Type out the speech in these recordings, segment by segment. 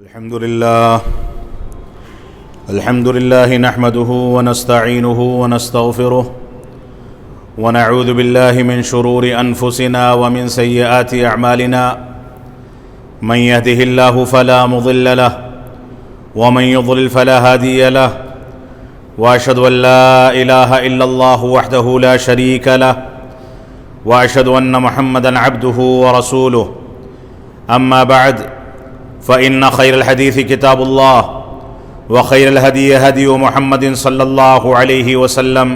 الحمد لله نحمده ونستعينه ونستغفره ونعوذ بالله من شرور أنفسنا ومن سيئات أعمالنا من يهده الله فلا مضل له ومن يضلل فلا هادي له وأشهد أن لا إله إلا الله وحده لا شريك له وأشهد أن محمدًا عبده ورسوله أما بعد فإن خير الحديث كتاب الله وخير الهدي هدي محمد صلى الله عليه وسلم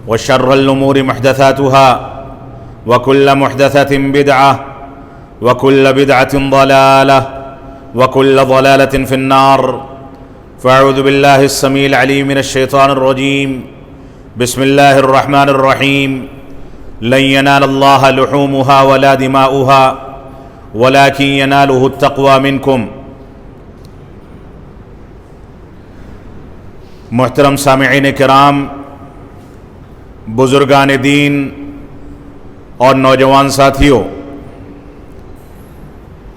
وشر الأمور محدثاتها وكل محدثة بدعة وكل بدعة ضلالة وكل ضلالة في النار فأعوذ بالله السميع العليم من الشيطان الرجيم بسم الله الرحمن الرحيم لن ينال الله لحومها ولا دماؤها ولكن يناله التقوى منكم۔ محترم سامعین کرام، بزرگان دین اور نوجوان ساتھیوں،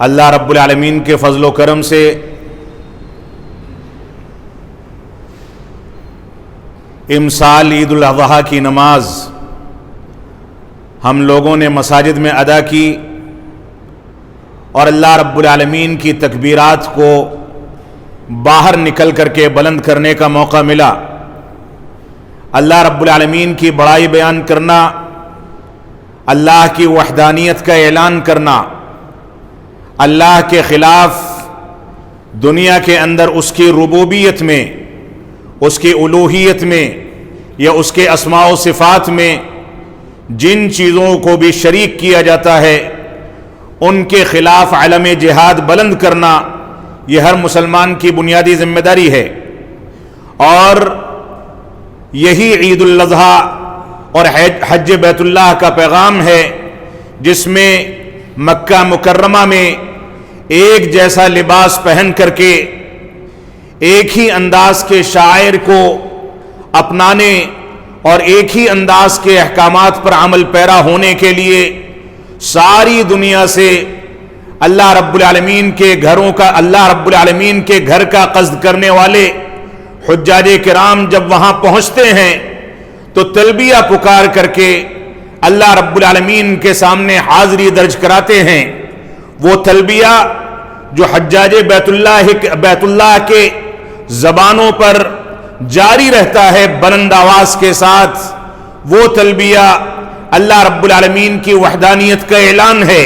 اللہ رب العالمین کے فضل و کرم سے امسال عید الاضحیٰ کی نماز ہم لوگوں نے مساجد میں ادا کی اور اللہ رب العالمین کی تکبیرات کو باہر نکل کر کے بلند کرنے کا موقع ملا۔ اللہ رب العالمین کی بڑائی بیان کرنا، اللہ کی وحدانیت کا اعلان کرنا، اللہ کے خلاف دنیا کے اندر اس کی ربوبیت میں، اس کی الوہیت میں یا اس کے اسماء و صفات میں جن چیزوں کو بھی شریک کیا جاتا ہے ان کے خلاف علم جہاد بلند کرنا، یہ ہر مسلمان کی بنیادی ذمہ داری ہے۔ اور یہی عید الاضحیٰ اور حج بیت اللہ کا پیغام ہے، جس میں مکہ مکرمہ میں ایک جیسا لباس پہن کر کے ایک ہی انداز کے شاعر کو اپنانے اور ایک ہی انداز کے احکامات پر عمل پیرا ہونے کے لیے ساری دنیا سے اللہ رب العالمین کے گھر کا قصد کرنے والے حجاج کرام جب وہاں پہنچتے ہیں تو تلبیہ پکار کر کے اللہ رب العالمین کے سامنے حاضری درج کراتے ہیں۔ وہ تلبیہ جو حجاج بیت اللہ کے زبانوں پر جاری رہتا ہے بلند آواز کے ساتھ، وہ تلبیہ اللہ رب العالمین کی وحدانیت کا اعلان ہے،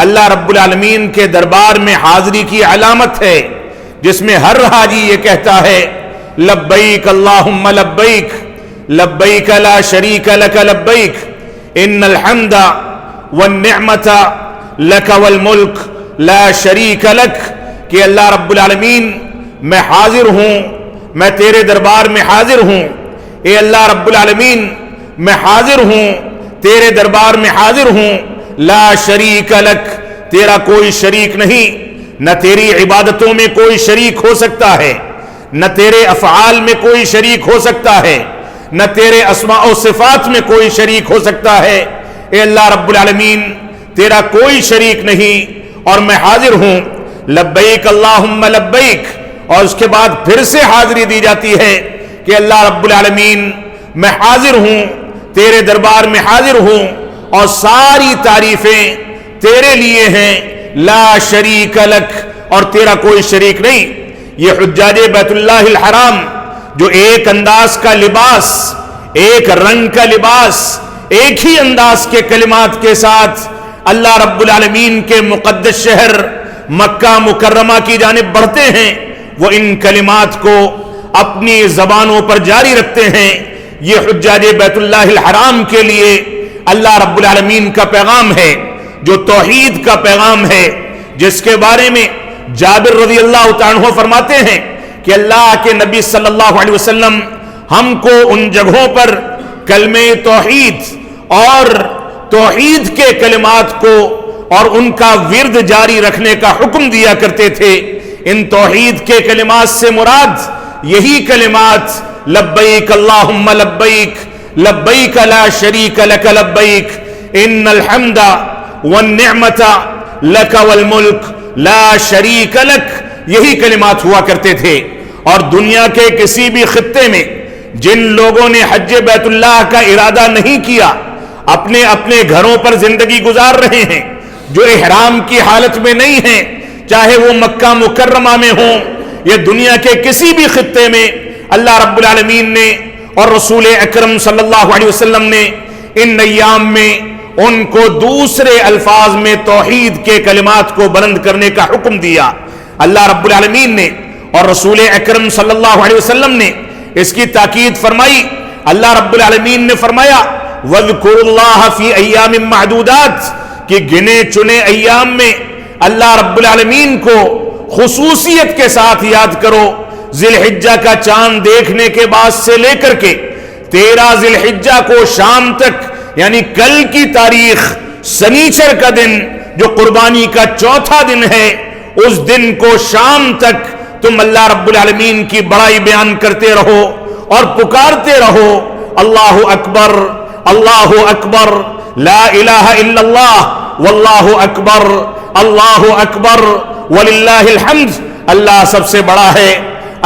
اللہ رب العالمین کے دربار میں حاضری کی علامت ہے، جس میں ہر حاجی یہ کہتا ہے لبیک اللہم لبیک لبیک لا شریک لک لبیک ان الحمد والنعمت لک والملک لا شریک لک، کہ اللہ رب العالمین میں حاضر ہوں، میں تیرے دربار میں حاضر ہوں، اے اللہ رب العالمین میں حاضر ہوں، تیرے دربار میں حاضر ہوں، لا شریک لک، تیرا کوئی شریک نہیں، نہ تیری عبادتوں میں کوئی شریک ہو سکتا ہے، نہ تیرے افعال میں کوئی شریک ہو سکتا ہے، نہ تیرے اسماء و صفات میں کوئی شریک ہو سکتا ہے۔ اے اللہ رب العالمین تیرا کوئی شریک نہیں اور میں حاضر ہوں، لبیک اللہم لبیک۔ اور اس کے بعد پھر سے حاضری دی جاتی ہے کہ اللہ رب العالمین میں حاضر ہوں، تیرے دربار میں حاضر ہوں اور ساری تعریفیں تیرے لیے ہیں، لا شریک لک، اور تیرا کوئی شریک نہیں۔ یہ حجاج بیت اللہ الحرام جو ایک انداز کا لباس، ایک رنگ کا لباس، ایک ہی انداز کے کلمات کے ساتھ اللہ رب العالمین کے مقدس شہر مکہ مکرمہ کی جانب بڑھتے ہیں، وہ ان کلمات کو اپنی زبانوں پر جاری رکھتے ہیں۔ یہ حجاج بیت اللہ الحرام کے لیے اللہ رب العالمین کا پیغام ہے، جو توحید کا پیغام ہے، جس کے بارے میں جابر رضی اللہ تعالیٰ عنہ فرماتے ہیں کہ اللہ کے نبی صلی اللہ علیہ وسلم ہم کو ان جگہوں پر کلمہ توحید اور توحید کے کلمات کو اور ان کا ورد جاری رکھنے کا حکم دیا کرتے تھے۔ ان توحید کے کلمات سے مراد یہی کلمات لبیک اللہم لبیک لبیک لا شریک لک لبیک ان الحمد والنعمت لک والملک لا شریک لک، یہی کلمات ہوا کرتے تھے۔ اور دنیا کے کسی بھی خطے میں جن لوگوں نے حج بیت اللہ کا ارادہ نہیں کیا، اپنے اپنے گھروں پر زندگی گزار رہے ہیں، جو احرام کی حالت میں نہیں ہیں، چاہے وہ مکہ مکرمہ میں ہوں یا دنیا کے کسی بھی خطے میں، اللہ رب العالمین نے اور رسول اکرم صلی اللہ علیہ وسلم نے ان ایام میں ان کو دوسرے الفاظ میں توحید کے کلمات کو بلند کرنے کا حکم دیا۔ اللہ رب العالمین نے اور رسول اکرم صلی اللہ علیہ وسلم نے اس کی تاکید فرمائی۔ اللہ رب العالمین نے فرمایا وَاذْكُرُوا اللَّهَ فِي أَيَّامٍ مَّعْدُودَاتٍ، کہ گنے چنے ایام میں اللہ رب العالمین کو خصوصیت کے ساتھ یاد کرو۔ ذی الحجہ کا چاند دیکھنے کے بعد سے لے کر کے 13 ذی الحجہ کو شام تک، یعنی کل کی تاریخ سنیچر کا دن جو قربانی کا چوتھا دن ہے، اس دن کو شام تک تم اللہ رب العالمین کی بڑائی بیان کرتے رہو اور پکارتے رہو، اللہ اکبر اللہ اکبر لا الہ الا اللہ واللہ اکبر اللہ اکبر وللہ الحمد۔ اللہ سب سے بڑا ہے،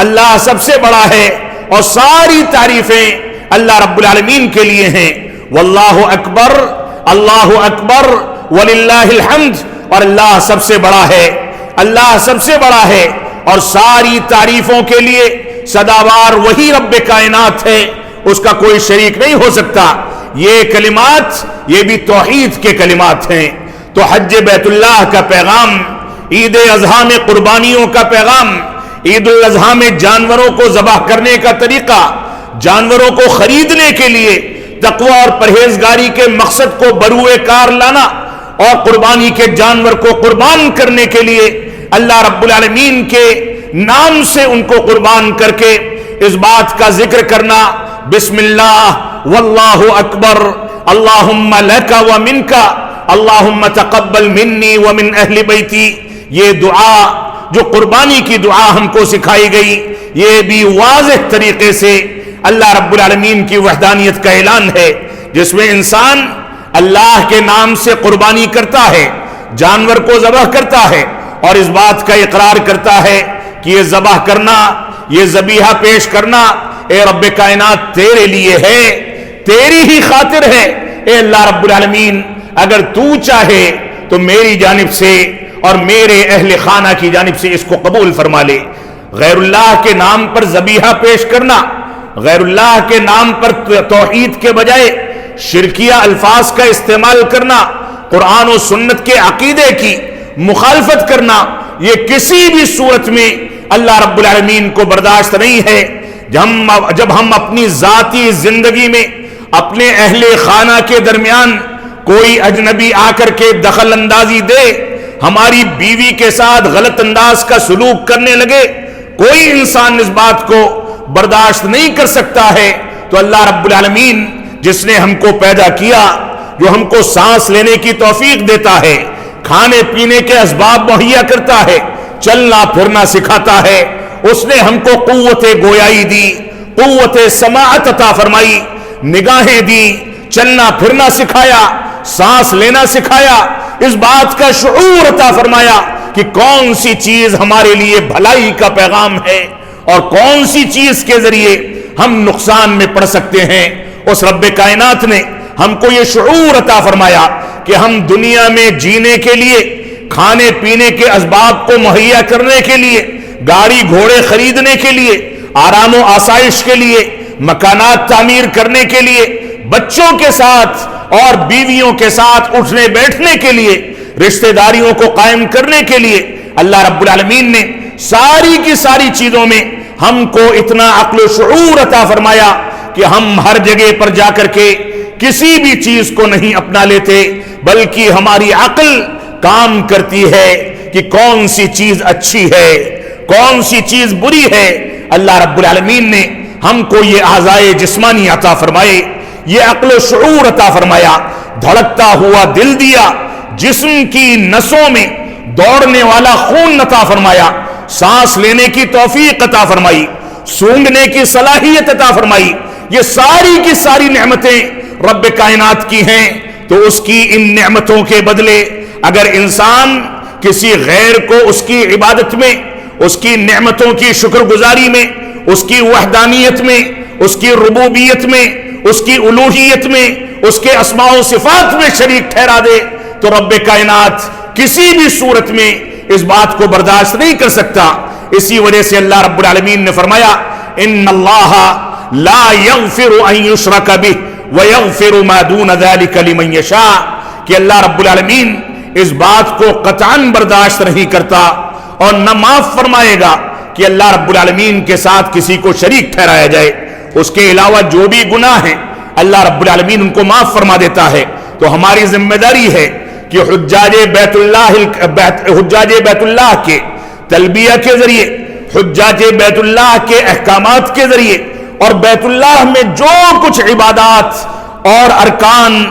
اللہ سب سے بڑا ہے، اور ساری تعریفیں اللہ رب العالمین کے لیے ہیں۔ واللہ اکبر اللہ اکبر وللہ الحمد، اور اللہ سب سے بڑا ہے، اللہ سب سے بڑا ہے، اور ساری تعریفوں کے لیے سداوار وہی رب کائنات ہے، اس کا کوئی شریک نہیں ہو سکتا۔ یہ کلمات یہ بھی توحید کے کلمات ہیں۔ تو حج بیت اللہ کا پیغام، عید اضحیٰ میں قربانیوں کا پیغام، عید الاضحیٰ میں جانوروں کو ذبح کرنے کا طریقہ، جانوروں کو خریدنے کے لیے تقوی اور پرہیزگاری کے مقصد کو بروئے کار لانا، اور قربانی کے جانور کو قربان کرنے کے لیے اللہ رب العالمین کے نام سے ان کو قربان کر کے اس بات کا ذکر کرنا، بسم اللہ واللہ اکبر اللہم لک ومنک اللہم تقبل منی ومن اہل بیتی، یہ دعا جو قربانی کی دعا ہم کو سکھائی گئی، یہ بھی واضح طریقے سے اللہ رب العالمین کی وحدانیت کا اعلان ہے، جس میں انسان اللہ کے نام سے قربانی کرتا ہے، جانور کو ذبح کرتا ہے، اور اس بات کا اقرار کرتا ہے کہ یہ ذبح کرنا، یہ ذبیحہ پیش کرنا اے رب کائنات تیرے لیے ہے، تیری ہی خاطر ہے۔ اے اللہ رب العالمین، اگر تو چاہے تو میری جانب سے اور میرے اہل خانہ کی جانب سے اس کو قبول فرما لے۔ غیر اللہ کے نام پر ذبیحہ پیش کرنا، غیر اللہ کے نام پر توحید کے بجائے شرکیہ الفاظ کا استعمال کرنا، قرآن و سنت کے عقیدے کی مخالفت کرنا، یہ کسی بھی صورت میں اللہ رب العالمین کو برداشت نہیں ہے۔ جب ہم اپنی ذاتی زندگی میں اپنے اہل خانہ کے درمیان کوئی اجنبی آ کر کے دخل اندازی دے، ہماری بیوی کے ساتھ غلط انداز کا سلوک کرنے لگے، کوئی انسان اس بات کو برداشت نہیں کر سکتا ہے، تو اللہ رب العالمین جس نے ہم کو پیدا کیا، جو ہم کو سانس لینے کی توفیق دیتا ہے، کھانے پینے کے اسباب مہیا کرتا ہے، چلنا پھرنا سکھاتا ہے، اس نے ہم کو قوت گویائی دی، قوت سماعت عطا فرمائی، نگاہیں دی، چلنا پھرنا سکھایا، سانس لینا سکھایا، اس بات کا شعور عطا فرمایا کہ کون سی چیز ہمارے لیے بھلائی کا پیغام ہے اور کون سی چیز کے ذریعے ہم نقصان میں پڑ سکتے ہیں۔ اس رب کائنات نے ہم کو یہ شعور عطا فرمایا کہ ہم دنیا میں جینے کے لیے، کھانے پینے کے اسباب کو مہیا کرنے کے لیے، گاڑی گھوڑے خریدنے کے لیے، آرام و آسائش کے لیے، مکانات تعمیر کرنے کے لیے، بچوں کے ساتھ اور بیویوں کے ساتھ اٹھنے بیٹھنے کے لیے، رشتہ داریوں کو قائم کرنے کے لیے، اللہ رب العالمین نے ساری کی ساری چیزوں میں ہم کو اتنا عقل و شعور عطا فرمایا کہ ہم ہر جگہ پر جا کر کے کسی بھی چیز کو نہیں اپنا لیتے، بلکہ ہماری عقل کام کرتی ہے کہ کون سی چیز اچھی ہے، کون سی چیز بری ہے۔ اللہ رب العالمین نے ہم کو یہ اعضائے جسمانی عطا فرمائے، یہ عقل و شعور عطا فرمایا، دھڑکتا ہوا دل دیا، جسم کی نسوں میں دوڑنے والا خون عطا فرمایا، سانس لینے کی توفیق عطا فرمائی، سونگنے کی صلاحیت عطا فرمائی۔ یہ ساری کی ساری نعمتیں رب کائنات کی ہیں، تو اس کی ان نعمتوں کے بدلے اگر انسان کسی غیر کو اس کی عبادت میں، اس کی نعمتوں کی شکر گزاری میں، اس کی وحدانیت میں، اس کی ربوبیت میں، اس کی الوہیت میں، اس کے اسماء و صفات میں شریک ٹھہرا دے تو رب کائنات کسی بھی صورت میں اس بات کو برداشت نہیں کر سکتا۔ اسی وجہ سے اللہ رب العالمین نے فرمایا ان اللہ لا یغفر ان یشرک بہ ویغفر ما دون ذلک لمن یشاء، کہ اللہ رب العالمین اس بات کو قطعاً برداشت نہیں کرتا اور نہ معاف فرمائے گا کہ اللہ رب العالمین کے ساتھ کسی کو شریک ٹھہرایا جائے۔ اس کے علاوہ جو بھی گناہ ہیں اللہ رب العالمین ان کو معاف فرما دیتا ہے۔ تو ہماری ذمہ داری ہے کہ حجاج بیت اللہ کے تلبیہ کے ذریعے، حجاج بیت اللہ کے احکامات کے ذریعے اور بیت اللہ میں جو کچھ عبادات اور ارکان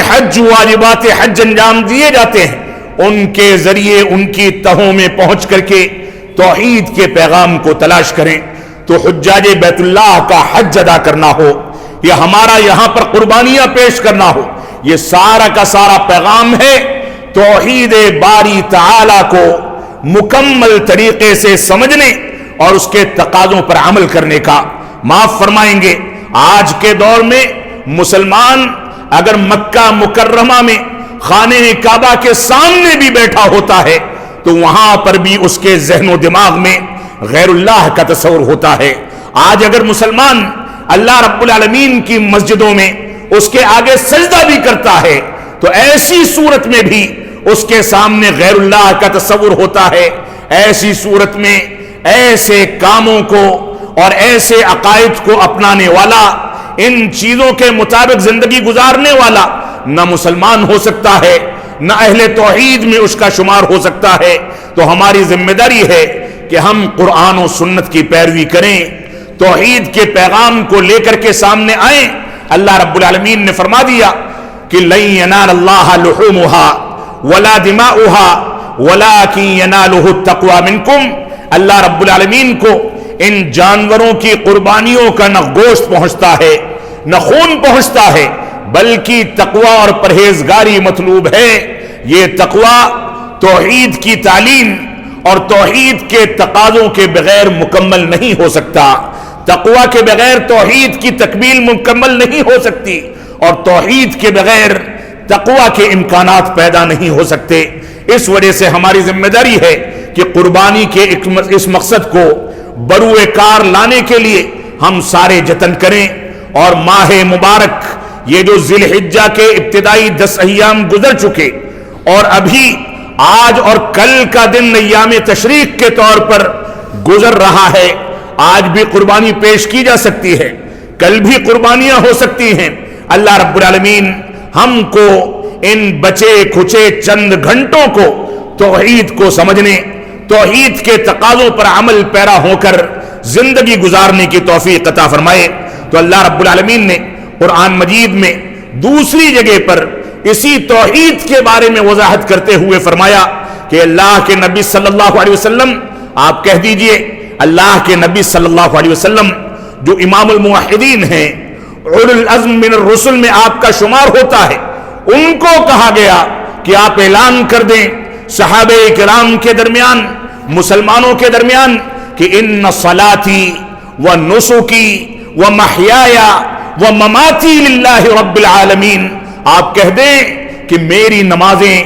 حج، واجبات حج انجام دیے جاتے ہیں، ان کے ذریعے ان کی تہوں میں پہنچ کر کے توحید کے پیغام کو تلاش کریں۔ تو حجاج بیت اللہ کا حج ادا کرنا ہو یا ہمارا یہاں پر قربانیاں پیش کرنا ہو، یہ سارا کا سارا پیغام ہے توحید باری تعالی کو مکمل طریقے سے سمجھنے اور اس کے تقاضوں پر عمل کرنے کا۔ معاف فرمائیں گے، آج کے دور میں مسلمان اگر مکہ مکرمہ میں خانہ کعبہ کے سامنے بھی بیٹھا ہوتا ہے تو وہاں پر بھی اس کے ذہن و دماغ میں غیر اللہ کا تصور ہوتا ہے۔ آج اگر مسلمان اللہ رب العالمین کی مسجدوں میں اس کے آگے سجدہ بھی کرتا ہے تو ایسی صورت میں بھی اس کے سامنے غیر اللہ کا تصور ہوتا ہے۔ ایسی صورت میں ایسے کاموں کو اور ایسے عقائد کو اپنانے والا، ان چیزوں کے مطابق زندگی گزارنے والا نہ مسلمان ہو سکتا ہے، نہ اہل توحید میں اس کا شمار ہو سکتا ہے۔ تو ہماری ذمہ داری ہے کہ ہم قرآن و سنت کی پیروی کریں، توحید کے پیغام کو لے کر کے سامنے آئیں۔ اللہ رب العالمین نے فرما دیا کہ لن ینال اللہ لحومها ولا دماؤها ولکن ینالہ التقوی منکم۔ اللہ رب العالمین کو ان جانوروں کی قربانیوں کا نہ گوشت پہنچتا ہے نہ خون پہنچتا ہے، بلکہ تقوی اور پرہیزگاری مطلوب ہے۔ یہ تقوی توحید کی تعلیم اور توحید کے تقاضوں کے بغیر مکمل نہیں ہو سکتا۔ تقوی کے بغیر توحید کی تکمیل مکمل نہیں ہو سکتی اور توحید کے بغیر تقوی کے امکانات پیدا نہیں ہو سکتے۔ اس وجہ سے ہماری ذمہ داری ہے کہ قربانی کے اس مقصد کو بروئے کار لانے کے لیے ہم سارے جتن کریں، اور ماہ مبارک یہ جو ذی الحجہ کے ابتدائی 10 ایام گزر چکے اور ابھی آج اور کل کا دن ایام تشریق کے طور پر گزر رہا ہے، آج بھی قربانی پیش کی جا سکتی ہے، کل بھی قربانیاں ہو سکتی ہیں۔ اللہ رب العالمین ہم کو ان بچے کھچے چند گھنٹوں کو توحید کو سمجھنے، توحید کے تقاضوں پر عمل پیرا ہو کر زندگی گزارنے کی توفیق عطا فرمائے۔ تو اللہ رب العالمین نے قرآن مجید میں دوسری جگہ پر اسی توحید کے بارے میں وضاحت کرتے ہوئے فرمایا کہ اللہ کے نبی صلی اللہ علیہ وسلم، آپ کہہ دیجئے اللہ کے نبی صلی اللہ علیہ وسلم جو امام الموحدین ہیں، اولو العزم من الرسل میں آپ کا شمار ہوتا ہے، ان کو کہا گیا کہ آپ اعلان کر دیں صحابہ کرام کے درمیان، مسلمانوں کے درمیان کہ ان صلاتی و نسکی و محیای و مماتی للہ رب العالمین، آپ کہہ دیں کہ میری نمازیں،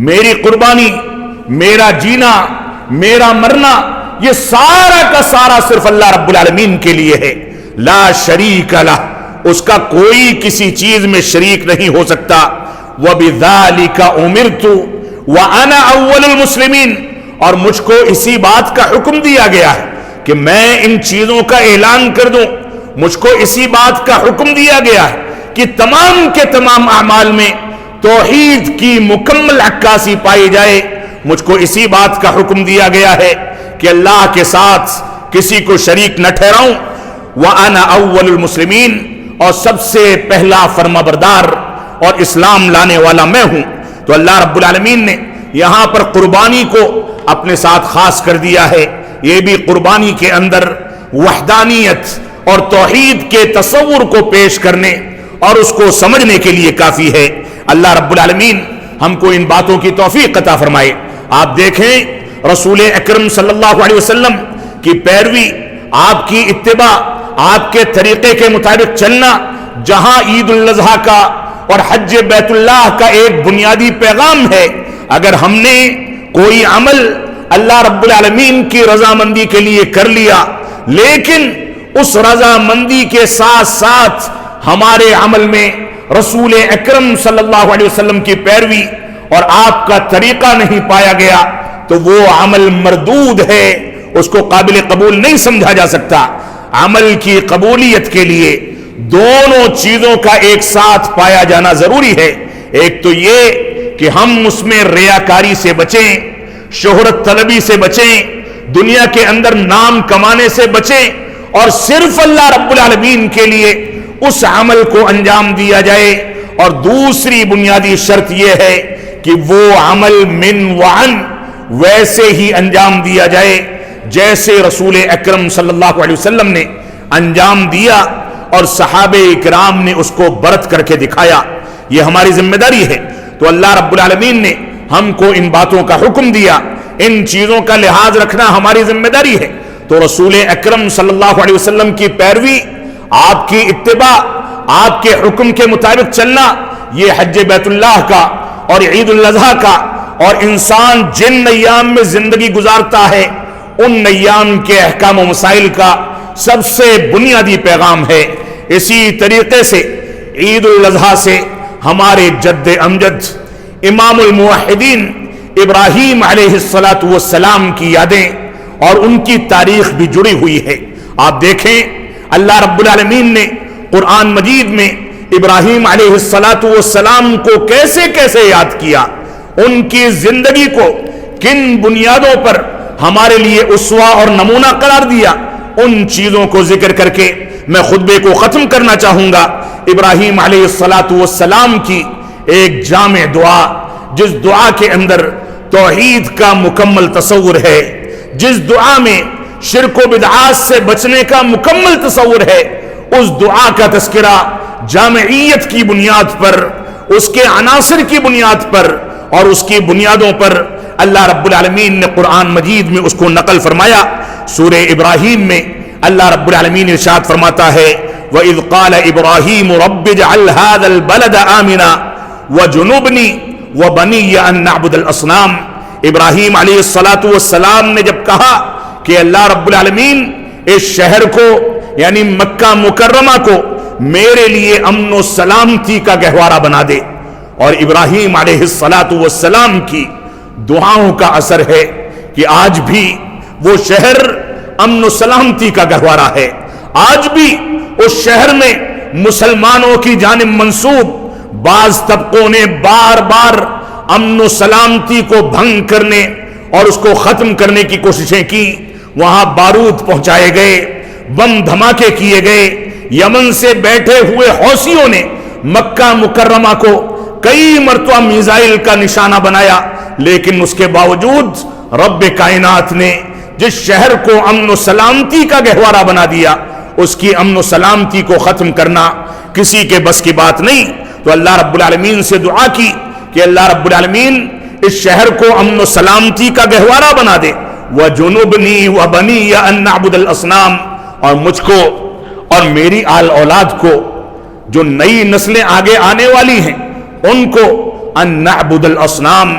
میری قربانی، میرا جینا، میرا مرنا، یہ سارا کا سارا صرف اللہ رب العالمین کے لیے ہے، لا شریک لہ، اس کا کوئی کسی چیز میں شریک نہیں ہو سکتا۔ وَبِذَالِكَ أُمِرْتُ وَأَنَا أَوَّلُ الْمُسْلِمِينَ، اور مجھ کو اسی بات کا حکم دیا گیا ہے کہ میں ان چیزوں کا اعلان کر دوں، مجھ کو اسی بات کا حکم دیا گیا ہے کہ تمام کے تمام اعمال میں توحید کی مکمل عکاسی پائی جائے۔ مجھ کو اسی بات کا حکم دیا گیا ہے کہ اللہ کے ساتھ کسی کو شریک نہ ٹھہراؤں۔ وَأَنَا أَوَّلُ الْمُسْلِمِينَ، اور سب سے پہلا فرمانبردار اور اسلام لانے والا میں ہوں۔ تو اللہ رب العالمین نے یہاں پر قربانی کو اپنے ساتھ خاص کر دیا ہے۔ یہ بھی قربانی کے اندر وحدانیت اور توحید کے تصور کو پیش کرنے اور اس کو سمجھنے کے لیے کافی ہے۔ اللہ رب العالمین ہم کو ان باتوں کی توفیق عطا فرمائے۔ آپ دیکھیں رسول اکرم صلی اللہ علیہ وسلم کی پیروی، آپ کی اتباع، آپ کے طریقے کے مطابق چلنا، جہاں عید الاضحیٰ کا اور حج بیت اللہ کا ایک بنیادی پیغام ہے، اگر ہم نے کوئی عمل اللہ رب العالمین کی رضامندی کے لیے کر لیا، لیکن اس رضامندی کے ساتھ ساتھ ہمارے عمل میں رسول اکرم صلی اللہ علیہ وسلم کی پیروی اور آپ کا طریقہ نہیں پایا گیا تو وہ عمل مردود ہے، اس کو قابل قبول نہیں سمجھا جا سکتا۔ عمل کی قبولیت کے لیے دونوں چیزوں کا ایک ساتھ پایا جانا ضروری ہے۔ ایک تو یہ کہ ہم اس میں ریاکاری سے بچیں، شہرت طلبی سے بچیں، دنیا کے اندر نام کمانے سے بچیں، اور صرف اللہ رب العالمین کے لیے اس عمل کو انجام دیا جائے۔ اور دوسری بنیادی شرط یہ ہے کہ وہ عمل من وعن ویسے ہی انجام دیا جائے جیسے رسول اکرم صلی اللہ علیہ وسلم نے انجام دیا اور صحابہ کرام نے اس کو برت کر کے دکھایا۔ یہ ہماری ذمہ داری ہے۔ تو اللہ رب العالمین نے ہم کو ان باتوں کا حکم دیا، ان چیزوں کا لحاظ رکھنا ہماری ذمہ داری ہے۔ تو رسول اکرم صلی اللہ علیہ وسلم کی پیروی، آپ کی اتباع، آپ کے حکم کے مطابق چلنا، یہ حج بیت اللہ کا اور عید الاضحیٰ کا اور انسان جن ایام میں زندگی گزارتا ہے ان ایام کے احکام و مسائل کا سب سے بنیادی پیغام ہے۔ اسی طریقے سے عید الاضحیٰ سے ہمارے جد امجد امام الموحدین ابراہیم علیہ السلام کی یادیں اور ان کی تاریخ بھی جڑی ہوئی ہے۔ آپ دیکھیں اللہ رب العالمین نے قرآن مجید میں ابراہیم علیہ السلام کو کیسے کیسے یاد کیا، ان کی زندگی کو کن بنیادوں پر ہمارے لیے اسوہ اور نمونہ قرار دیا، ان چیزوں کو ذکر کر کے میں خطبے کو ختم کرنا چاہوں گا۔ ابراہیم علیہ السلام کی ایک جامع دعا، جس دعا کے اندر توحید کا مکمل تصور ہے، جس دعا میں شرک و بدعات سے بچنے کا مکمل تصور ہے، اس دعا کا تذکرہ جامعیت کی بنیاد پر، اس کے عناصر کی بنیاد پر اور اس کی بنیادوں پر اللہ رب العالمین نے قرآن مجید میں اس کو نقل فرمایا۔ سورہ ابراہیم میں اللہ رب العالمین ارشاد فرماتا ہے وَإِذْ قَالَ إِبْرَاهِيمُ رَبِّ اجْعَلْ هَذَا الْبَلَدَ آمِنًا وَجُنُبْنِي وَبَنِيَّ أَن نَّعْبُدَ الْأَصْنَامَ۔ ابراہیم علیہ السلام نے جب کہا کہ اللہ رب العالمین اس شہر کو یعنی مکہ مکرمہ کو میرے لیے امن و سلامتی کا گہوارہ بنا دے، اور ابراہیم علیہ السلام کی دعاؤں کا اثر ہے کہ آج بھی وہ شہر امن و سلامتی کا گہوارہ ہے۔ آج بھی اس شہر میں مسلمانوں کی جانب منسوب بعض طبقوں نے بار بار امن و سلامتی کو بھنگ کرنے اور اس کو ختم کرنے کی کوششیں کی۔ وہاں بارود پہنچائے گئے، بم دھماکے کیے گئے، یمن سے بیٹھے ہوئے حوثیوں نے مکہ مکرمہ کو کئی مرتبہ میزائل کا نشانہ بنایا، لیکن اس کے باوجود رب کائنات نے جس شہر کو امن و سلامتی کا گہوارہ بنا دیا، اس کی امن و سلامتی کو ختم کرنا کسی کے بس کی بات نہیں۔ تو اللہ رب العالمین سے دعا کی کہ اللہ رب العالمین اس شہر کو امن و سلامتی کا گہوارہ بنا دے، وَجُنُبْنِي وَبَنِيَّ أَن نَّعْبُدَ الْأَصْنَامَ، اور مجھ کو اور میری آل اولاد کو، جو نئی نسلیں آگے آنے والی ہیں، ان کو ان نعبد الاصنام،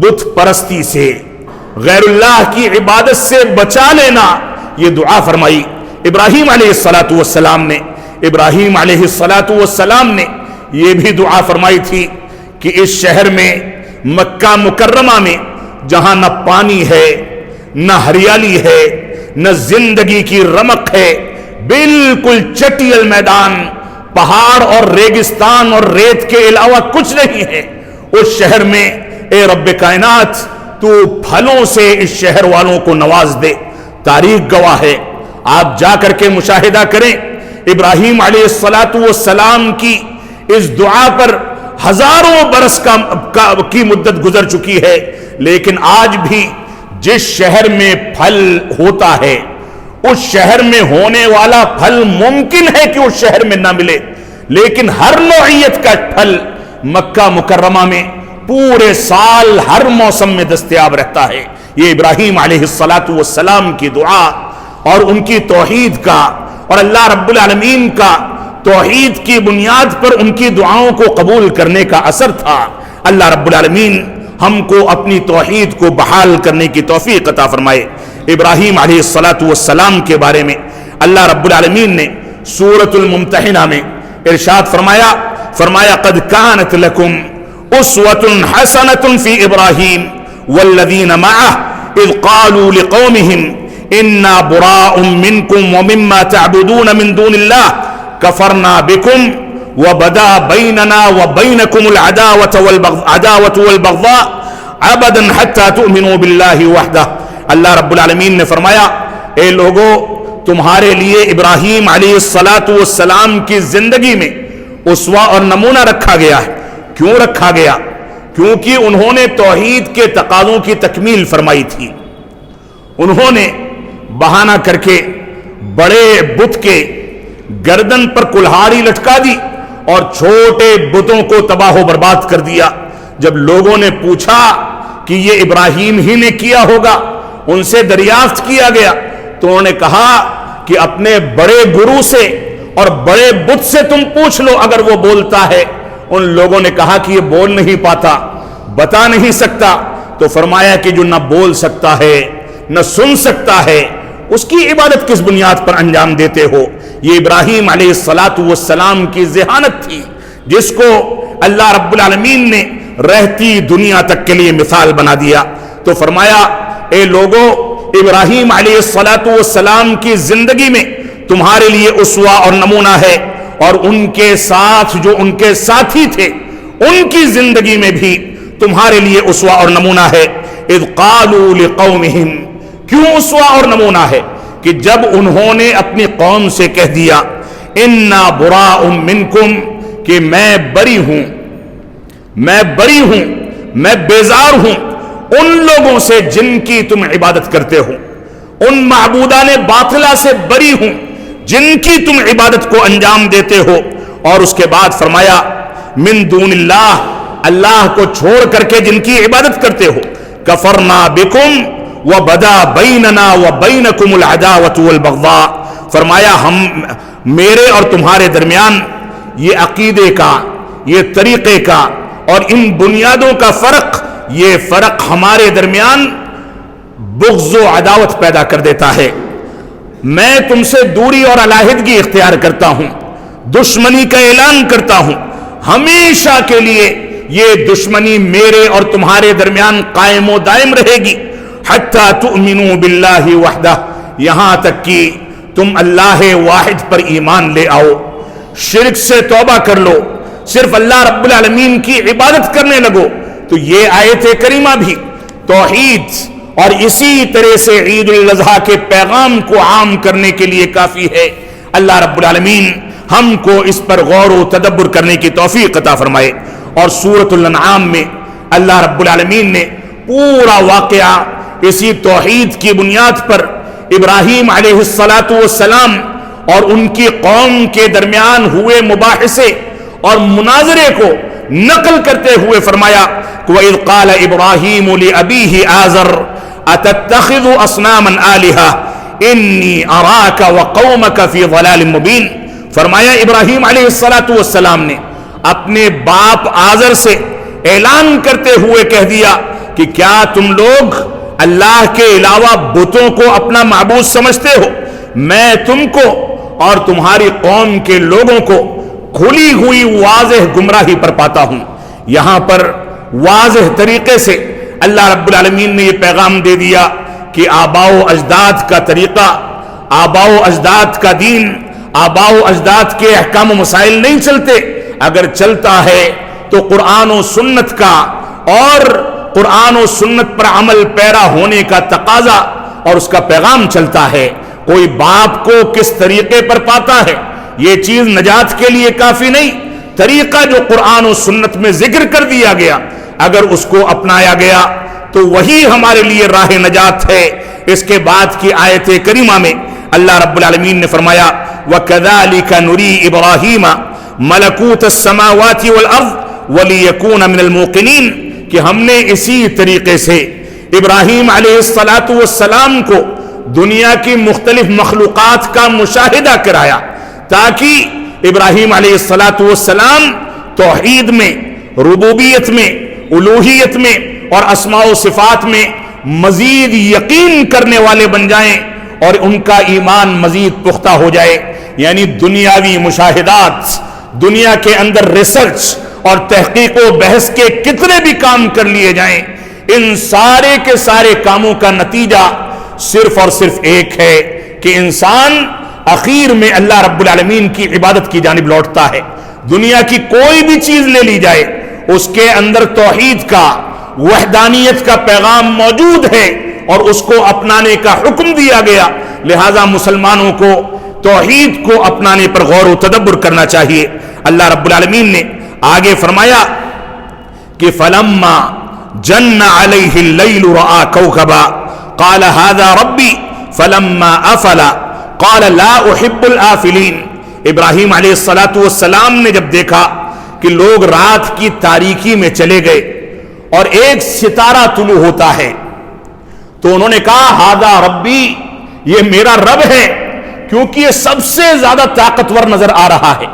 بت پرستی سے، غیر اللہ کی عبادت سے بچا لینا، یہ دعا فرمائی ابراہیم علیہ السلام نے۔ ابراہیم علیہ السلام نے یہ بھی دعا فرمائی تھی کہ اس شہر میں مکہ مکرمہ میں جہاں نہ پانی ہے، نہ ہریالی ہے، نہ زندگی کی رمق ہے، بالکل چٹیل میدان، پہاڑ اور ریگستان اور ریت کے علاوہ کچھ نہیں ہے، اس شہر میں اے رب کائنات تو پھلوں سے اس شہر والوں کو نواز دے۔ تاریخ گواہ ہے، آپ جا کر کے مشاہدہ کریں، ابراہیم علیہ السلام کی اس دعا پر ہزاروں برس کی مدت گزر چکی ہے، لیکن آج بھی جس شہر میں پھل ہوتا ہے، اس شہر میں ہونے والا پھل ممکن ہے کہ اس شہر میں نہ ملے، لیکن ہر نوعیت کا پھل مکہ مکرمہ میں پورے سال ہر موسم میں دستیاب رہتا ہے۔ یہ ابراہیم علیہ السلام کی دعا اور ان کی توحید کا اور اللہ رب العالمین کا توحید کی بنیاد پر ان کی دعاؤں کو قبول کرنے کا اثر تھا۔ اللہ رب العالمین ہم کو اپنی توحید کو بحال کرنے کی توفیق عطا فرمائے۔ ابراہیم علیہ السلام کے بارے میں اللہ رب العالمین نے سورۃ الممتحنہ میں ارشاد فرمایا قد کانت لکم اسوۃ حسنۃ فی ابراہیم والذین معہ اذ قالوا لقومہم انا براء منکم ومما تعبدون من دون اللہ کفرنا بکم وبدا بیننا وبینکم العداوۃ والبغضاء ابدا حتی تؤمنوا باللہ وحدہ۔ اللہ رب العالمین نے فرمایا اے لوگو تمہارے لیے ابراہیم علیہ السلام کی زندگی میں اسوہ اور نمونہ رکھا گیا ہے۔ کیوں رکھا گیا؟ کیونکہ انہوں نے توحید کے تقاضوں کی تکمیل فرمائی تھی۔ انہوں نے بہانہ کر کے بڑے بت کے گردن پر کلہاڑی لٹکا دی اور چھوٹے بتوں کو تباہ و برباد کر دیا۔ جب لوگوں نے پوچھا کہ یہ ابراہیم ہی نے کیا ہوگا، ان سے دریافت کیا گیا تو انہوں نے کہا کہ اپنے بڑے گرو سے اور بڑے بت سے تم پوچھ لو اگر وہ بولتا ہے۔ ان لوگوں نے کہا کہ یہ بول نہیں پاتا، بتا نہیں سکتا، تو فرمایا کہ جو نہ بول سکتا ہے نہ سن سکتا ہے اس کی عبادت کس بنیاد پر انجام دیتے ہو؟ یہ ابراہیم علیہ السلام کی ذہانت تھی جس کو اللہ رب العالمین نے رہتی دنیا تک کے لیے مثال بنا دیا۔ تو فرمایا اے لوگو ابراہیم علیہ السلام کی زندگی میں تمہارے لیے اسوہ اور نمونہ ہے، اور ان کے ساتھ جو ان کے ساتھی تھے ان کی زندگی میں بھی تمہارے لیے اسوہ اور نمونہ ہے۔ اذ قالوا لقومہم، کیوں اسوہ اور نمونہ ہے؟ کہ جب انہوں نے اپنی قوم سے کہہ دیا انا براء منکم، کہ میں بری ہوں، میں بیزار ہوں ان لوگوں سے جن کی تم عبادت کرتے ہو، ان معبودان باطلہ سے بری ہوں جن کی تم عبادت کو انجام دیتے ہو۔ اور اس کے بعد فرمایا من دون اللہ، اللہ کو چھوڑ کر کے جن کی عبادت کرتے ہو، کفرنا بکم وبدا بیننا وبینکم العداوۃ والبغضاء، فرمایا ہم میرے اور تمہارے درمیان یہ عقیدے کا، یہ طریقے کا اور ان بنیادوں کا فرق، یہ فرق ہمارے درمیان بغض و عداوت پیدا کر دیتا ہے۔ میں تم سے دوری اور علیحدگی اختیار کرتا ہوں، دشمنی کا اعلان کرتا ہوں، ہمیشہ کے لیے یہ دشمنی میرے اور تمہارے درمیان قائم و دائم رہے گی، حتی تؤمنوا باللہ وحدہ، یہاں تک کہ تم اللہ واحد پر ایمان لے آؤ، شرک سے توبہ کر لو، صرف اللہ رب العالمین کی عبادت کرنے لگو۔ تو یہ آیت کریمہ بھی توحید اور اسی طرح سے عید الاضحیٰ کے پیغام کو عام کرنے کے لیے کافی ہے۔ اللہ رب العالمین ہم کو اس پر غور و تدبر کرنے کی توفیق عطا فرمائے۔ اور سورۃ الانعام میں اللہ رب العالمین نے پورا واقعہ اسی توحید کی بنیاد پر ابراہیم علیہ السلام اور ان کی قوم کے درمیان ہوئے مباحثے اور مناظرے کو نقل کرتے ہوئے فرمایا وَإِذْ قَالَ إِبْرَاهِيمُ لِأَبِيهِ آزَرَ أَتَتَّخِذُ أَصْنَامًا آلِهَةً إِنِّي أَرَاكَ وَقَوْمَكَ فِي ضَلَالٍ مُبِينٍ، فرمایا ابراہیم علیہ السلام نے اپنے باپ آزر سے اعلان کرتے ہوئے کہہ دیا کہ کیا تم لوگ اللہ کے علاوہ بتوں کو اپنا معبود سمجھتے ہو؟ میں تم کو اور تمہاری قوم کے لوگوں کو کھلی ہوئی واضح گمراہی پر پاتا ہوں۔ یہاں پر واضح طریقے سے اللہ رب العالمین نے یہ پیغام دے دیا کہ آباء و اجداد کا طریقہ، آباء و اجداد کا دین، آباء و اجداد کے احکام و مسائل نہیں چلتے، اگر چلتا ہے تو قرآن و سنت کا اور قرآن و سنت پر عمل پیرا ہونے کا تقاضا اور اس کا پیغام چلتا ہے۔ کوئی باپ کو کس طریقے پر پاتا ہے یہ چیز نجات کے لیے کافی نہیں، طریقہ جو قرآن و سنت میں ذکر کر دیا گیا اگر اس کو اپنایا گیا تو وہی ہمارے لیے راہ نجات ہے۔ اس کے بعد کی آیت کریمہ میں اللہ رب العالمین نے فرمایا وَكَذَلِكَ نُرِي إِبْرَاهِيمَ مَلَكُوتَ السَّمَاوَاتِ وَالْأَرْضِ وَلِيَكُونَ مِنَ الْمُوقِنِينَ، کہ ہم نے اسی طریقے سے ابراہیم علیہ السلام کو دنیا کی مختلف مخلوقات کا مشاہدہ کرایا تاکہ ابراہیم علیہ السلام توحید میں، ربوبیت میں، الوہیت میں اور اسماء و صفات میں مزید یقین کرنے والے بن جائیں اور ان کا ایمان مزید پختہ ہو جائے۔ یعنی دنیاوی مشاہدات، دنیا کے اندر ریسرچ اور تحقیق و بحث کے کتنے بھی کام کر لیے جائیں، ان سارے کے سارے کاموں کا نتیجہ صرف اور صرف ایک ہے کہ انسان اخیر میں اللہ رب العالمین کی عبادت کی جانب لوٹتا ہے۔ دنیا کی کوئی بھی چیز لے لی جائے، اس کے اندر توحید کا، وحدانیت کا پیغام موجود ہے اور اس کو اپنانے کا حکم دیا گیا، لہذا مسلمانوں کو توحید کو اپنانے پر غور و تدبر کرنا چاہیے۔ اللہ رب العالمین نے آگے فرمایا کہ فلما جن علیہ اللیل رأى کوكبا قال هذا ربی فلما افل قال لا احب الآفلین۔ ابراہیم علیہ السلام نے جب دیکھا کہ لوگ رات کی تاریکی میں چلے گئے اور ایک ستارہ طلوع ہوتا ہے تو انہوں نے کہا ہذا ربی، یہ میرا رب ہے، کیونکہ یہ سب سے زیادہ طاقتور نظر آ رہا ہے۔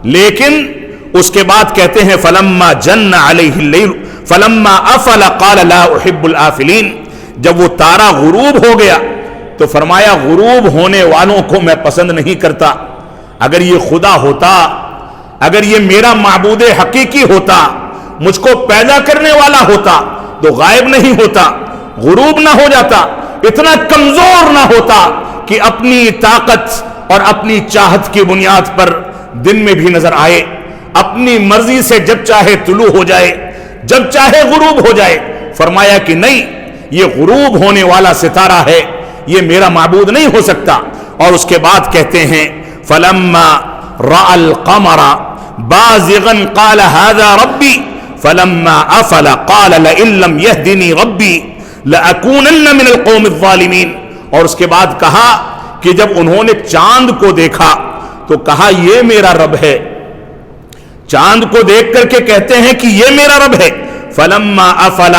لیکن اس کے بعد کہتے ہیں فلما جن علیہ اللیل فلما افل قال لا احب الآفلین۔ جب وہ تارا غروب ہو گیا تو فرمایا غروب ہونے والوں کو میں پسند نہیں کرتا۔ اگر یہ خدا ہوتا، اگر یہ میرا معبود حقیقی ہوتا، مجھ کو پیدا کرنے والا ہوتا تو غائب نہیں ہوتا، غروب نہ ہو جاتا، اتنا کمزور نہ ہوتا کہ اپنی طاقت اور اپنی چاہت کی بنیاد پر دن میں بھی نظر آئے، اپنی مرضی سے جب چاہے طلوع ہو جائے، جب چاہے غروب ہو جائے۔ فرمایا کہ نہیں، یہ غروب ہونے والا ستارہ ہے، یہ میرا معبود نہیں ہو سکتا۔ اور اس کے بعد کہتے ہیں فلما رأى القمر بازغا قال هذا ربي فلما افل قال لئن لم يهدني ربي لأكونن من القوم الظالمين۔ اور اس کے بعد کہا کہ جب انہوں نے چاند کو دیکھا تو کہا یہ میرا رب ہے، چاند کو دیکھ کر کے کہتے ہیں کہ یہ میرا رب ہے۔ فلما افل،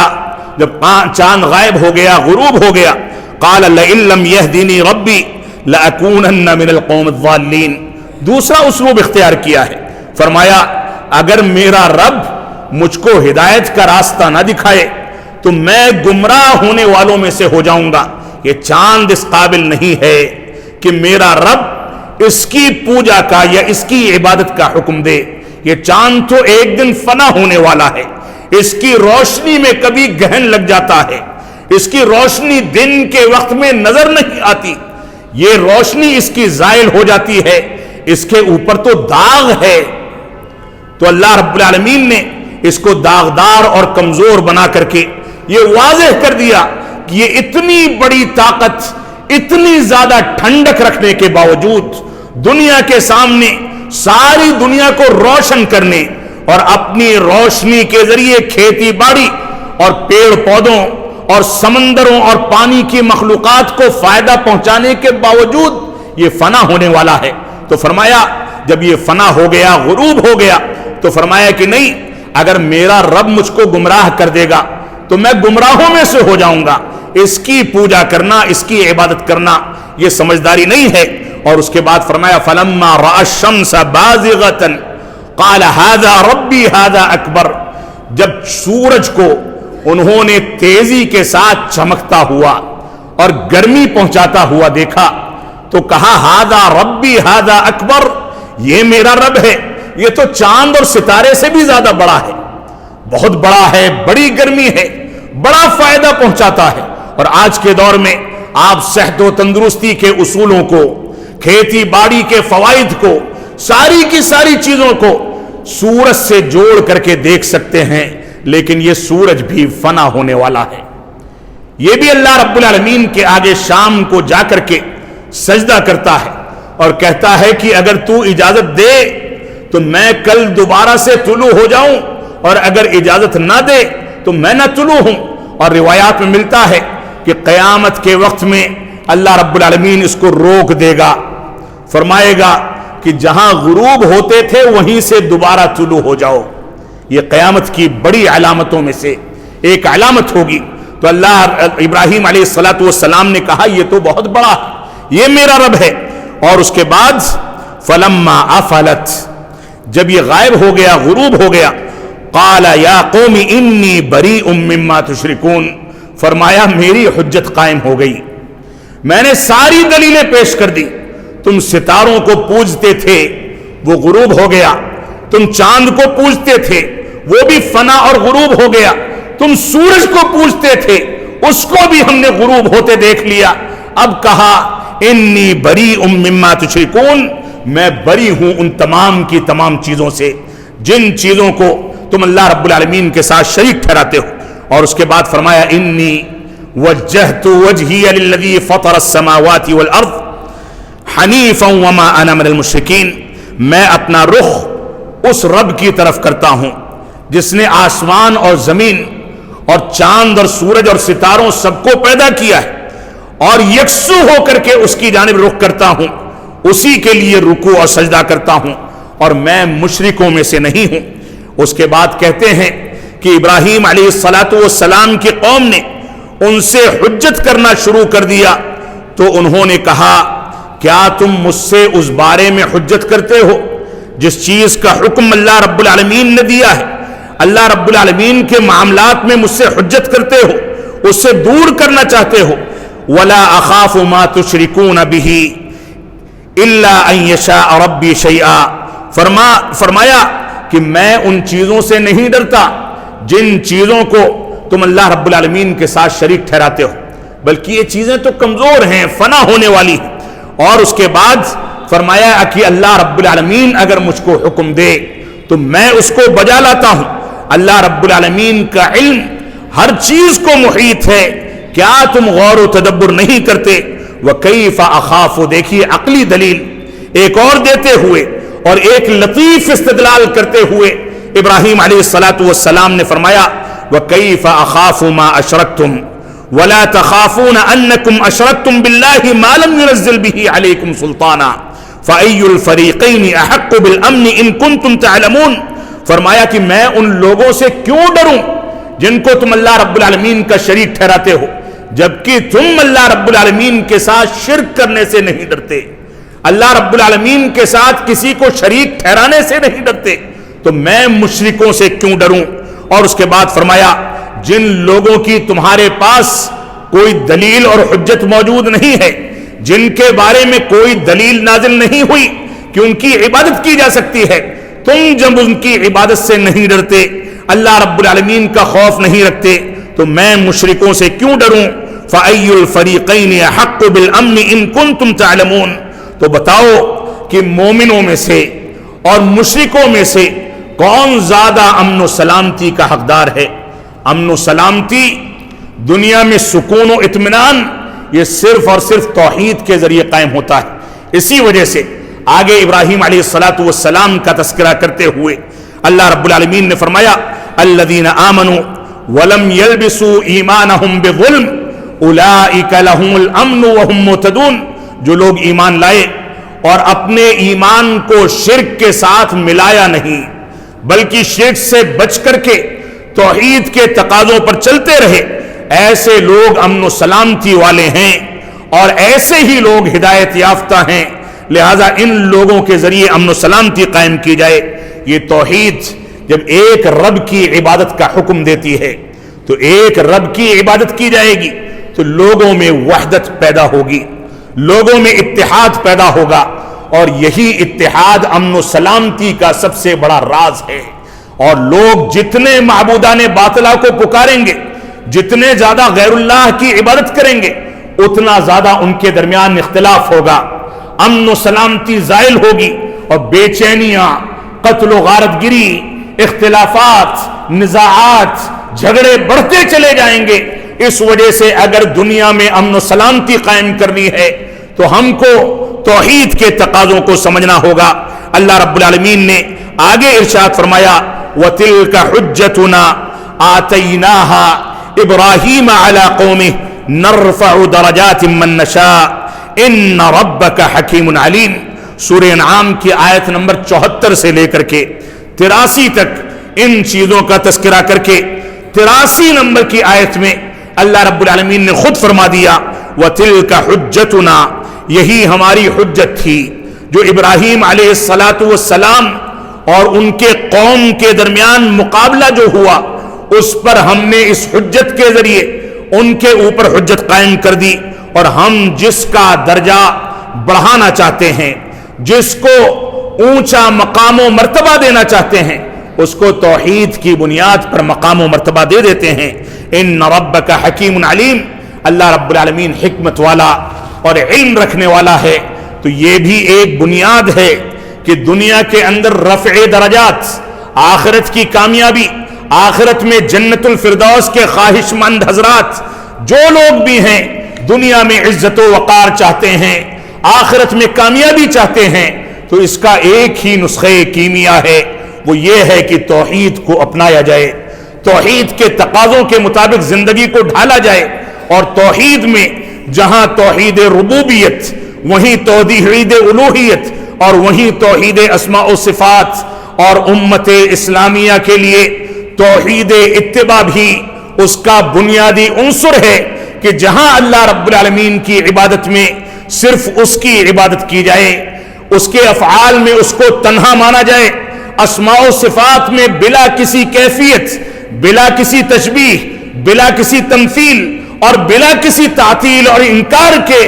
جب چاند غائب ہو گیا، غروب ہو گیا، قال لئن لم يهدني ربي لأكونن من القوم الضالين۔ دوسرا اسلوب اختیار کیا ہے، فرمایا اگر میرا رب مجھ کو ہدایت کا راستہ نہ دکھائے تو میں گمراہ ہونے والوں میں سے ہو جاؤں گا۔ یہ چاند اس قابل نہیں ہے کہ میرا رب اس کی پوجا کا یا اس کی عبادت کا حکم دے۔ یہ چاند تو ایک دن فنا ہونے والا ہے، اس کی روشنی میں کبھی گہن لگ جاتا ہے، اس کی روشنی دن کے وقت میں نظر نہیں آتی، یہ روشنی اس کی زائل ہو جاتی ہے، اس کے اوپر تو داغ ہے۔ تو اللہ رب العالمین نے اس کو داغدار اور کمزور بنا کر کے یہ واضح کر دیا کہ یہ اتنی بڑی طاقت، اتنی زیادہ ٹھنڈک رکھنے کے باوجود دنیا کے سامنے ساری دنیا کو روشن کرنے اور اپنی روشنی کے ذریعے کھیتی باڑی اور پیڑ پودوں اور سمندروں اور پانی کی مخلوقات کو فائدہ پہنچانے کے باوجود یہ فنا ہونے والا ہے۔ تو فرمایا جب یہ فنا ہو گیا، غروب ہو گیا، تو فرمایا کہ نہیں، اگر میرا رب مجھ کو گمراہ کر دے گا تو میں گمراہوں میں سے ہو جاؤں گا۔ اس کی پوجا کرنا، اس کی عبادت کرنا یہ سمجھداری نہیں ہے۔ اور اس کے بعد فرمایا فلما رأى الشمس بازغة قال هذا ربي هذا اکبر۔ جب سورج کو انہوں نے تیزی کے ساتھ چمکتا ہوا اور گرمی پہنچاتا ہوا دیکھا تو کہا هذا ربي هذا اکبر، یہ میرا رب ہے، یہ تو چاند اور ستارے سے بھی زیادہ بڑا ہے، بہت بڑا ہے، بڑی گرمی ہے، بڑا فائدہ پہنچاتا ہے۔ اور آج کے دور میں آپ صحت و تندرستی کے اصولوں کو، کھیتی باڑی کے فوائد کو، ساری کی ساری چیزوں کو سورج سے جوڑ کر کے دیکھ سکتے ہیں، لیکن یہ سورج بھی فنا ہونے والا ہے۔ یہ بھی اللہ رب العالمین کے آگے شام کو جا کر کے سجدہ کرتا ہے اور کہتا ہے کہ اگر تو اجازت دے تو میں کل دوبارہ سے طلوع ہو جاؤں، اور اگر اجازت نہ دے تو میں نہ طلوع ہوں۔ اور روایات میں ملتا ہے کہ قیامت کے وقت میں اللہ رب العالمین اس کو روک دے گا، فرمائے گا کہ جہاں غروب ہوتے تھے وہیں سے دوبارہ طلوع ہو جاؤ۔ یہ قیامت کی بڑی علامتوں میں سے ایک علامت ہوگی. تو اللہ ابراہیم علیہ السلام نے کہا یہ تو بہت بڑا ہے، یہ میرا رب ہے. اور اس کے بعد فلما افلت، جب یہ غائب ہو گیا، غروب ہو گیا، قال یا قوم انی بریء مما تشرکون، فرمایا میری حجت قائم ہو گئی، میں نے ساری دلیلیں پیش کر دی. تم ستاروں کو پوجتے تھے، وہ غروب ہو گیا. تم چاند کو پوجتے تھے، وہ بھی فنا اور غروب ہو گیا. تم سورج کو پوجتے تھے، اس کو بھی ہم نے غروب ہوتے دیکھ لیا. اب کہا انی بریء مما تشرکون، میں بری ہوں ان تمام کی تمام چیزوں سے جن چیزوں کو تم اللہ رب العالمین کے ساتھ شریک ٹھہراتے ہو. اور اس کے بعد فرمایا انی وجہت وجہی للذی فطر السماوات والارض حنیفا وما انا من المشرکین، میں اپنا رخ اس رب کی طرف کرتا ہوں جس نے آسمان اور زمین اور چاند اور سورج اور ستاروں سب کو پیدا کیا ہے، اور یکسو ہو کر کے اس کی جانب رخ کرتا ہوں، اسی کے لیے رکوع اور سجدہ کرتا ہوں، اور میں مشرکوں میں سے نہیں ہوں. اس کے بعد کہتے ہیں کہ ابراہیم علیہ السلام کی قوم نے ان سے حجت کرنا شروع کر دیا، تو انہوں نے کہا کیا تم مجھ سے اس بارے میں حجت کرتے ہو جس چیز کا حکم اللہ رب العالمین نے دیا ہے؟ اللہ رب العالمین کے معاملات میں مجھ سے حجت کرتے ہو، اس سے دور کرنا چاہتے ہو. وَلَا أَخَافُ مَا تُشْرِكُونَ بِهِ إِلَّا أَن يَشَاءَ رَبِّي شَيْئًا، فرمایا کہ میں ان چیزوں سے نہیں ڈرتا جن چیزوں کو تم اللہ رب العالمین کے ساتھ شریک ٹھہراتے ہو، بلکہ یہ چیزیں تو کمزور ہیں، فنا ہونے والی ہیں. اور اس کے بعد فرمایا کہ اللہ رب العالمین اگر مجھ کو حکم دے تو میں اس کو بجا لاتا ہوں. اللہ رب العالمین کا علم ہر چیز کو محیط ہے، کیا تم غور و تدبر نہیں کرتے؟ وَكَيْفَ أَخَافُ، دیکھیے عقلی دلیل ایک اور دیتے ہوئے اور ایک لطیف استدلال کرتے ہوئے ابراہیم علیہ السلام نے فرمایا وَكَيْفَ أَخَافُ مَا أَشْرَكْتُمْ وَلَا تَخَافُونَ أَنَّكُمْ أَشْرَكْتُمْ بِاللَّهِ مَا لَمْ يُنَزِّلْ بِهِ عَلَيْكُمْ سُلْطَانًا فَأَيُّ الْفَرِيقَيْنِ أَحَقُّ بِالْأَمْنِ إِن كُنتُمْ تَعْلَمُونَ. فرمایا کہ میں ان لوگوں سے کیوں ڈروں جن کو تم اللہ رب العالمین کا شریک ٹھہراتے ہو، جبکہ تم اللہ رب العالمین کے ساتھ شرک کرنے سے نہیں ڈرتے، اللہ رب العالمین کے ساتھ کسی کو شریک ٹھہرانے سے نہیں ڈرتے، تو میں مشرکوں سے کیوں ڈروں؟ اور اس کے بعد فرمایا جن لوگوں کی تمہارے پاس کوئی دلیل اور حجت موجود نہیں ہے، جن کے بارے میں کوئی دلیل نازل نہیں ہوئی کہ ان کی عبادت کی جا سکتی ہے، تم جب ان کی عبادت سے نہیں ڈرتے، اللہ رب العالمین کا خوف نہیں رکھتے، تو میں مشرکوں سے کیوں ڈروں؟ فَأَيُّ الْفَرِيقَيْنِ أَحَقُّ بِالْأَمْنِ إِن كُنتُمْ تَعْلَمُونَ. تو بتاؤ کہ مومنوں میں سے اور مشرکوں میں سے کون زیادہ امن و سلامتی کا حقدار ہے؟ امن و سلامتی، دنیا میں سکون و اطمینان، یہ صرف اور صرف توحید کے ذریعے قائم ہوتا ہے. اسی وجہ سے آگے ابراہیم علیہ السلام کا تذکرہ کرتے ہوئے اللہ رب العالمین نے فرمایا الذین آمنوا ولم يلبسوا ایمانہم بظلم اولئک لہم الامن وہم مہتدون. جو لوگ ایمان لائے اور اپنے ایمان کو شرک کے ساتھ ملایا نہیں بلکہ شرک سے بچ کر کے توحید کے تقاضوں پر چلتے رہے، ایسے لوگ امن و سلامتی والے ہیں اور ایسے ہی لوگ ہدایت یافتہ ہیں. لہذا ان لوگوں کے ذریعے امن و سلامتی قائم کی جائے. یہ توحید جب ایک رب کی عبادت کا حکم دیتی ہے تو ایک رب کی عبادت کی جائے گی تو لوگوں میں وحدت پیدا ہوگی، لوگوں میں اتحاد پیدا ہوگا، اور یہی اتحاد امن و سلامتی کا سب سے بڑا راز ہے. اور لوگ جتنے معبودان باطلہ کو پکاریں گے، جتنے زیادہ غیر اللہ کی عبادت کریں گے، اتنا زیادہ ان کے درمیان اختلاف ہوگا، امن و سلامتی زائل ہوگی، اور بے چینیاں، قتل و غارت گری، اختلافات، نزاعات، جھگڑے بڑھتے چلے جائیں گے. اس وجہ سے اگر دنیا میں امن و سلامتی قائم کرنی ہے تو ہم کو توحید کے تقاضوں کو سمجھنا ہوگا. اللہ رب العالمین نے آگے ارشاد فرمایا وَتِلْكَ حُجَّتُنَا آتَيْنَاهَا إِبْرَاهِيمَ عَلَى قَوْمِهِ نَرْفَعُ دَرَجَاتٍ مَّن نَّشَاءُ إِنَّ رَبَّكَ حَكِيمٌ عَلِيمٌ. سورہ انعام کی آیت نمبر 74 سے لے کر کے 83 تک ان چیزوں کا تذکرہ کر کے 83 نمبر کی آیت میں اللہ رب العالمین نے خود فرما دیا وَتِلْكَ حُجَّتُنَا، یہی ہماری حجت تھی جو ابراہیم علیہ السلام اور ان کے قوم کے درمیان مقابلہ جو ہوا، اس پر ہم نے اس حجت کے ذریعے ان کے اوپر حجت قائم کر دی، اور ہم جس کا درجہ بڑھانا چاہتے ہیں، جس کو اونچا مقام و مرتبہ دینا چاہتے ہیں، اس کو توحید کی بنیاد پر مقام و مرتبہ دے دیتے ہیں۔ ان ربک حکیم علیم، اللہ رب العالمین حکمت والا اور علم رکھنے والا ہے۔ تو یہ بھی ایک بنیاد ہے کہ دنیا کے اندر رفع درجات، آخرت کی کامیابی، آخرت میں جنت الفردوس کے خواہش مند حضرات جو لوگ بھی ہیں، دنیا میں عزت و وقار چاہتے ہیں، آخرت میں کامیابی چاہتے ہیں، تو اس کا ایک ہی نسخہ کیمیا ہے، وہ یہ ہے کہ توحید کو اپنایا جائے، توحید کے تقاضوں کے مطابق زندگی کو ڈھالا جائے، اور توحید میں جہاں توحید ربوبیت، وہیں توحید الوہیت، اور وہیں توحید اسماء و صفات، اور امت اسلامیہ کے لیے توحید اتباع بھی اس کا بنیادی عنصر ہے کہ جہاں اللہ رب العالمین کی عبادت میں صرف اس کی عبادت کی جائے، اس کے افعال میں اس کو تنہا مانا جائے، اسماء و صفات میں بلا کسی کیفیت، بلا کسی تشبیہ، بلا کسی تمثیل اور بلا کسی تعطیل اور انکار کے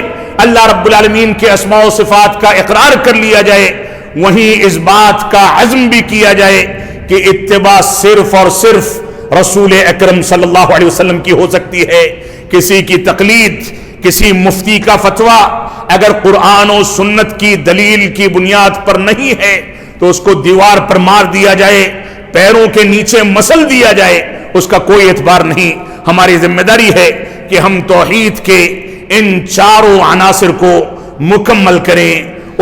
اللہ رب العالمین کے اسماء و صفات کا اقرار کر لیا جائے، وہیں اس بات کا عزم بھی کیا جائے کہ اتباع صرف اور صرف رسول اکرم صلی اللہ علیہ وسلم کی ہو سکتی ہے۔ کسی کی تقلید، کسی مفتی کا فتویٰ اگر قرآن و سنت کی دلیل کی بنیاد پر نہیں ہے تو اس کو دیوار پر مار دیا جائے، پیروں کے نیچے مسل دیا جائے، اس کا کوئی اعتبار نہیں۔ ہماری ذمہ داری ہے کہ ہم توحید کے ان چاروں عناصر کو مکمل کریں،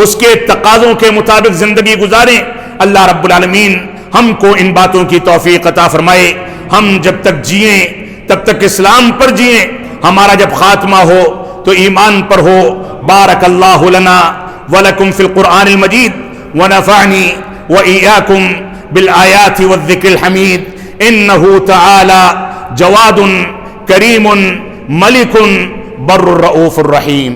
اس کے تقاضوں کے مطابق زندگی گزاریں۔ اللہ رب العالمین ہم کو ان باتوں کی توفیق عطا فرمائے۔ ہم جب تک جئیں تب تک اسلام پر جئیں، ہمارا جب خاتمہ ہو تو ایمان پر ہو۔ بارک اللہ لنا ولکم فی القرآن المجید ونفعنی وإیاکم بالآیات والذکر الحمید، انہ تعالی جواد کریم ملک بر الرؤوف الرحیم۔